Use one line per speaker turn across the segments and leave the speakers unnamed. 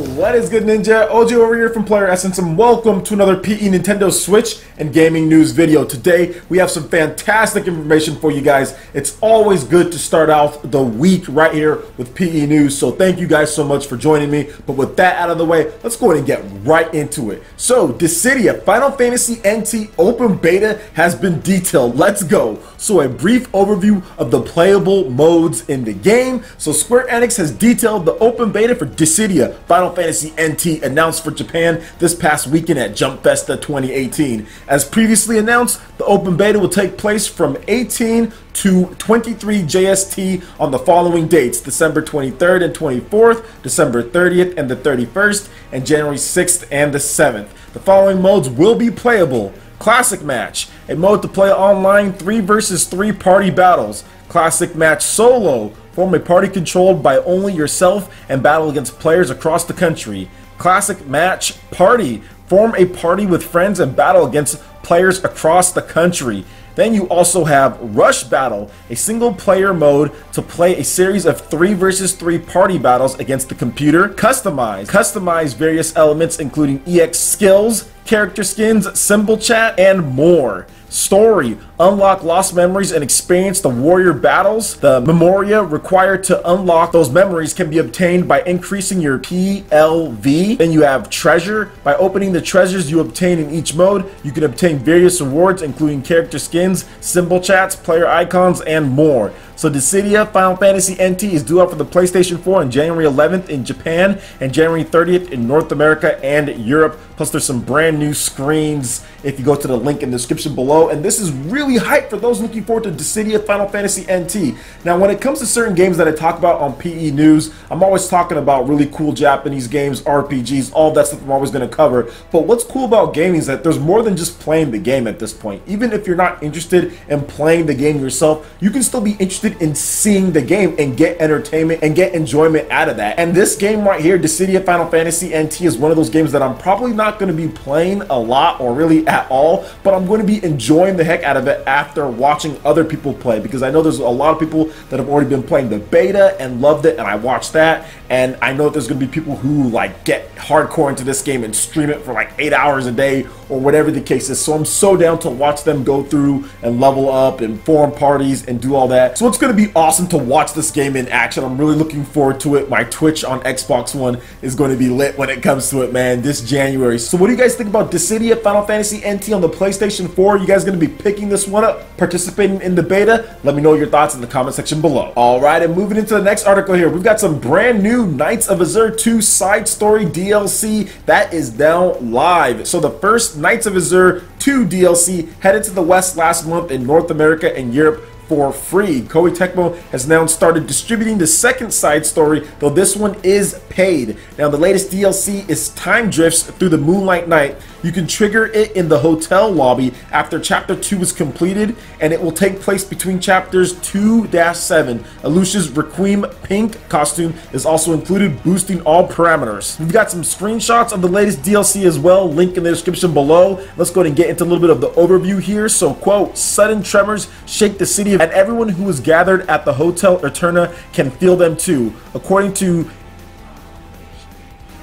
What is good, Ninja? OG over here from Player Essence, and welcome to another PE Nintendo Switch and gaming news video. Today we have some fantastic information for you guys. It's always good to start out the week right here with PE news, so thank you guys so much for joining me. But with that out of the way, let's go ahead and get right into it. So Dissidia Final Fantasy NT Open Beta has been detailed. Let's go. So a brief overview of the playable modes in the game. So Square Enix has detailed the open beta for Dissidia Final Fantasy NT, announced for Japan this past weekend at Jump Festa 2018. As previously announced, the open beta will take place from 18 to 23 JST on the following dates: December 23rd and 24th, December 30th and the 31st, and January 6th and the 7th. The following modes will be playable: Classic Match, a mode to play online 3 versus 3 party battles. Classic Match Solo, form a party controlled by only yourself and battle against players across the country. Classic Match Party, form a party with friends and battle against players across the country. Then you also have Rush Battle, a single player mode to play a series of 3 versus 3 party battles against the computer. Customize various elements including EX skills, character skins, symbol chat, and more. Story, unlock lost memories and experience the warrior battles. The memoria required to unlock those memories can be obtained by increasing your PLV. Then you have Treasure. By opening the treasures you obtain in each mode, you can obtain various rewards including character skins, symbol chats, player icons, and more. So Dissidia Final Fantasy NT is due out for the PlayStation 4 on January 11th in Japan and January 30th in North America and Europe. Plus there's some brand new screens if you go to the link in the description below. And this is really hype for those looking forward to Dissidia Final Fantasy NT. Now when it comes to certain games that I talk about on PE News, I'm always talking about really cool Japanese games, RPGs, all that stuff I'm always going to cover. But what's cool about gaming is that there's more than just playing the game at this point. Even if you're not interested in playing the game yourself, you can still be interested in seeing the game and get entertainment and get enjoyment out of that. And this game right here, Dissidia Final Fantasy NT, is one of those games that I'm probably not going to be playing a lot or really at all, but I'm going to be enjoying the heck out of it after watching other people play, because I know there's a lot of people that have already been playing the beta and loved it, and I watched that, and I know there's going to be people who like get hardcore into this game and stream it for like 8 hours a day or whatever the case is. So I'm so down to watch them go through and level up and form parties and do all that. So it's going to be awesome to watch this game in action. I'm really looking forward to it. My Twitch on Xbox One is going to be lit when it comes to it, man, this January. So what do you guys think about Dissidia Final Fantasy NT on the PlayStation 4? You guys going to be picking this one up, participating in the beta? Let me know your thoughts in the comment section below. Alright, and moving into the next article here, we've got some brand new Nights of Azure 2 side story DLC that is now live. So the first Nights of Azure 2 DLC headed to the West last month in North America and Europe for free. Koei Tecmo has now started distributing the second side story, though this one is paid. Now the latest DLC is Time Drifts Through the Moonlight Night. You can trigger it in the hotel lobby after Chapter 2 is completed, and it will take place between Chapters 2-7. Alucia's Requiem pink costume is also included, boosting all parameters. We've got some screenshots of the latest DLC as well, link in the description below. Let's go ahead and get into a little bit of the overview here. So, quote, sudden tremors shake the city, and everyone who is gathered at the Hotel Eterna can feel them too. According to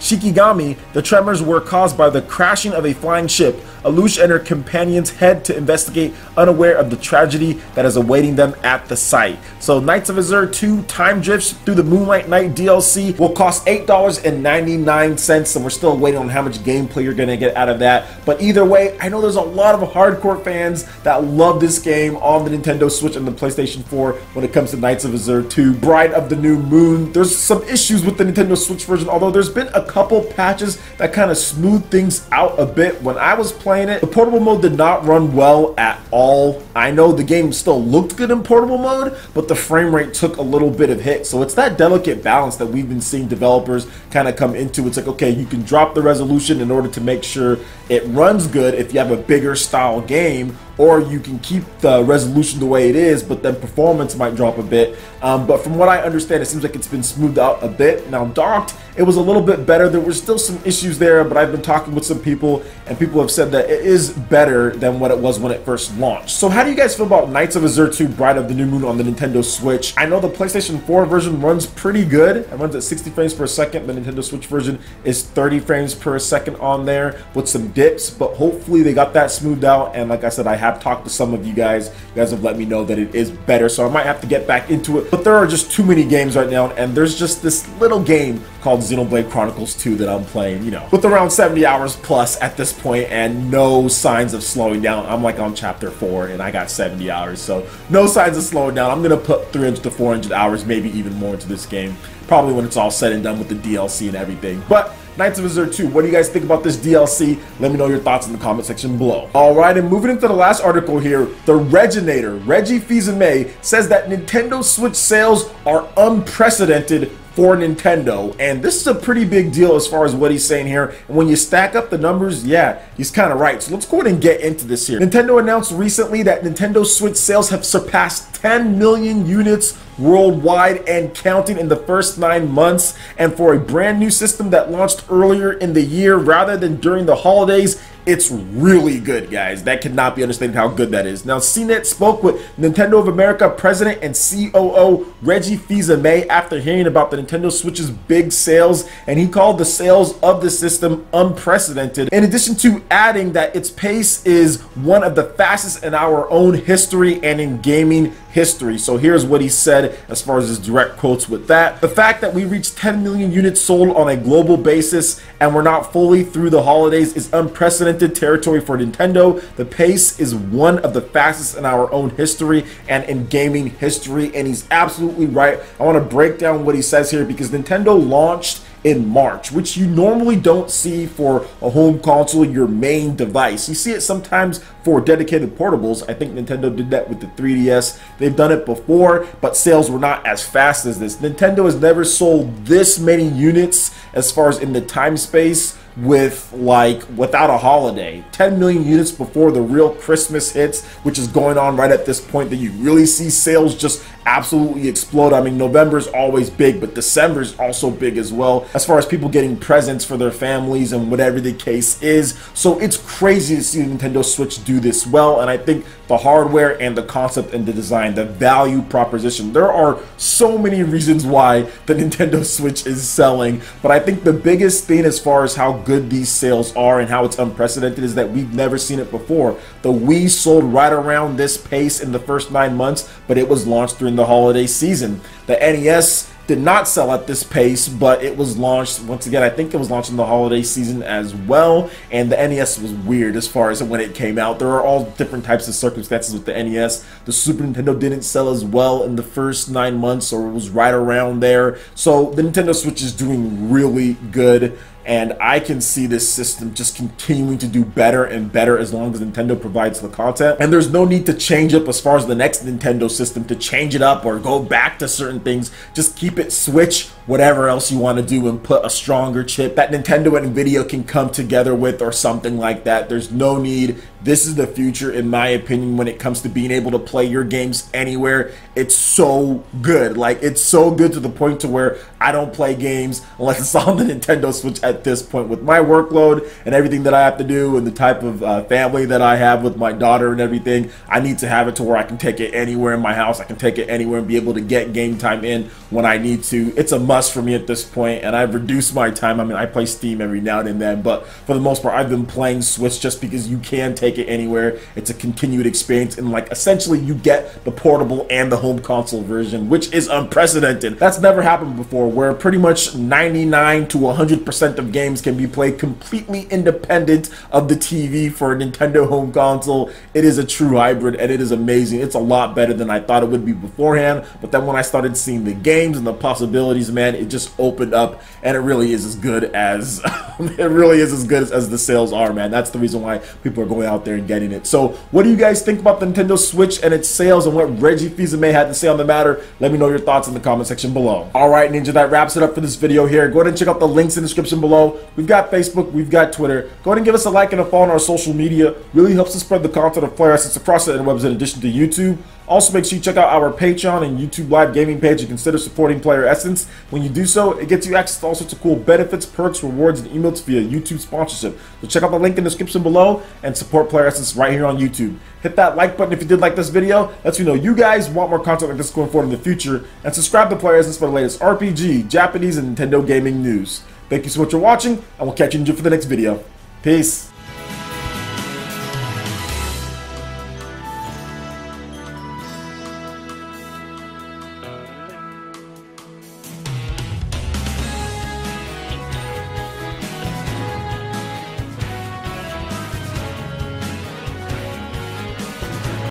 Shikigami, the tremors were caused by the crashing of a flying ship. Alucia and her companions head to investigate, unaware of the tragedy that is awaiting them at the site. So Nights of Azure 2 Time Drifts Through the Moonlight Night DLC will cost $8.99, and we're still waiting on how much gameplay you're going to get out of that. But either way, I know there's a lot of hardcore fans that love this game on the Nintendo Switch and the PlayStation 4 when it comes to Nights of Azure 2 Bride of the New Moon. There's some issues with the Nintendo Switch version, although there's been a couple patches that kind of smooth things out a bit. When I was playing it, the portable mode did not run well at all. I know the game still looked good in portable mode, but the frame rate took a little bit of hit. So it's that delicate balance that we've been seeing developers kind of come into. It's like, okay, you can drop the resolution in order to make sure it runs good if you have a bigger style game, or you can keep the resolution the way it is, but then performance might drop a bit. But from what I understand, it seems like it's been smoothed out a bit. Now docked, it was a little bit better. There were still some issues there, but I've been talking with some people, and people have said that it is better than what it was when it first launched. So how do you guys feel about Nights of Azure 2 Bride of the New Moon on the Nintendo Switch? I know the PlayStation 4 version runs pretty good. It runs at 60 frames per second. The Nintendo Switch version is 30 frames per second on there with some dips, but hopefully they got that smoothed out. And like I said, I have talked to some of you guys. You guys have let me know that it is better, so I might have to get back into it. But there are just too many games right now, and there's just this little game called Xenoblade Chronicles 2 that I'm playing, you know, with around 70 hours plus at this point and no signs of slowing down. I'm like on chapter 4 and I got 70 hours, so no signs of slowing down. I'm gonna put 300 to 400 hours, maybe even more, into this game, probably when it's all said and done with the DLC and everything. But Nights of Azure 2, what do you guys think about this DLC? Let me know your thoughts in the comment section below. Alright, and moving into the last article here, the Reginator, Reggie Fils-Aime, says that Nintendo Switch sales are unprecedented for Nintendo, and this is a pretty big deal as far as what he's saying here. And when you stack up the numbers, yeah, he's kind of right. So let's go ahead and get into this here. Nintendo announced recently that Nintendo Switch sales have surpassed 10 million units worldwide and counting in the first 9 months. And for a brand new system that launched earlier in the year rather than during the holidays, it's really good, guys. That cannot be understated how good that is. Now, CNET spoke with Nintendo of America President and COO Reggie Fils-Aime after hearing about the Nintendo Switch's big sales, and he called the sales of the system unprecedented, in addition to adding that its pace is one of the fastest in our own history and in gaming history. So here's what he said as far as his direct quotes with that. The fact that we reached 10 million units sold on a global basis and we're not fully through the holidays is unprecedented territory for Nintendo. The pace is one of the fastest in our own history and in gaming history, and he's absolutely right. I want to break down what he says here because Nintendo launched in March, which you normally don't see for a home console, your main device. You see it sometimes for dedicated portables. I think Nintendo did that with the 3DS. They've done it before, but sales were not as fast as this. Nintendo has never sold this many units as far as in the time space without a holiday. 10 million units before the real Christmas hits, which is going on right at this point, that you really see sales just absolutely explode. I mean, November is always big, but December is also big as well, as far as people getting presents for their families and whatever the case is. So it's crazy to see the Nintendo Switch do this well, and I think the hardware and the concept and the design, the value proposition, there are so many reasons why the Nintendo Switch is selling, but I think the biggest thing as far as how good these sales are and how it's unprecedented is that we've never seen it before. The Wii sold right around this pace in the first 9 months, but it was launched during the holiday season. The NES did not sell at this pace, but it was launched, once again, I think it was launched in the holiday season as well, and the NES was weird as far as when it came out. There are all different types of circumstances with the NES. The Super Nintendo didn't sell as well in the first 9 months, or it was right around there. So the Nintendo Switch is doing really good, and I can see this system just continuing to do better and better as long as Nintendo provides the content. And there's no need to change up as far as the next Nintendo system to change it up or go back to certain things. Just keep it Switch, whatever else you want to do, and put a stronger chip that Nintendo and Nvidia can come together with or something like that. There's no need. This is the future, in my opinion, when it comes to being able to play your games anywhere. It's so good. Like, it's so good to the point to where I don't play games unless it's on the Nintendo Switch at this point. With my workload and everything that I have to do and the type of family that I have with my daughter and everything, I need to have it to where I can take it anywhere in my house. I can take it anywhere and be able to get game time in when I need to. It's a must for me at this point, and I've reduced my time. I mean, I play Steam every now and then, but for the most part, I've been playing Switch just because you can take it anywhere. It's a continued experience, and like essentially you get the portable and the home console version, which is unprecedented. That's never happened before, where pretty much 99 to 100% of games can be played completely independent of the TV for a Nintendo home console. It is a true hybrid, and it is amazing. It's a lot better than I thought it would be beforehand, but then when I started seeing the games and the possibilities, man, it just opened up, and it really is as good as it really is as good as the sales are, man. That's the reason why people are going out out there and getting it. So what do you guys think about the Nintendo Switch and its sales and what Reggie Fils-Aime had to say on the matter? Let me know your thoughts in the comment section below. Alright Ninja, that wraps it up for this video here. Go ahead and check out the links in the description below. We've got Facebook, we've got Twitter. Go ahead and give us a like and a follow on our social media. Really helps us spread the content of Player Essence across the interwebs in addition to YouTube. Also, make sure you check out our Patreon and YouTube Live gaming page and consider supporting Player Essence. When you do so, it gets you access to all sorts of cool benefits, perks, rewards, and emotes via YouTube sponsorship. So check out the link in the description below and support Player Essence right here on YouTube. Hit that like button if you did like this video. Lets me know you guys want more content like this going forward in the future. And subscribe to Player Essence for the latest RPG, Japanese, and Nintendo gaming news. Thank you so much for watching, and we'll catch you for the next video. Peace.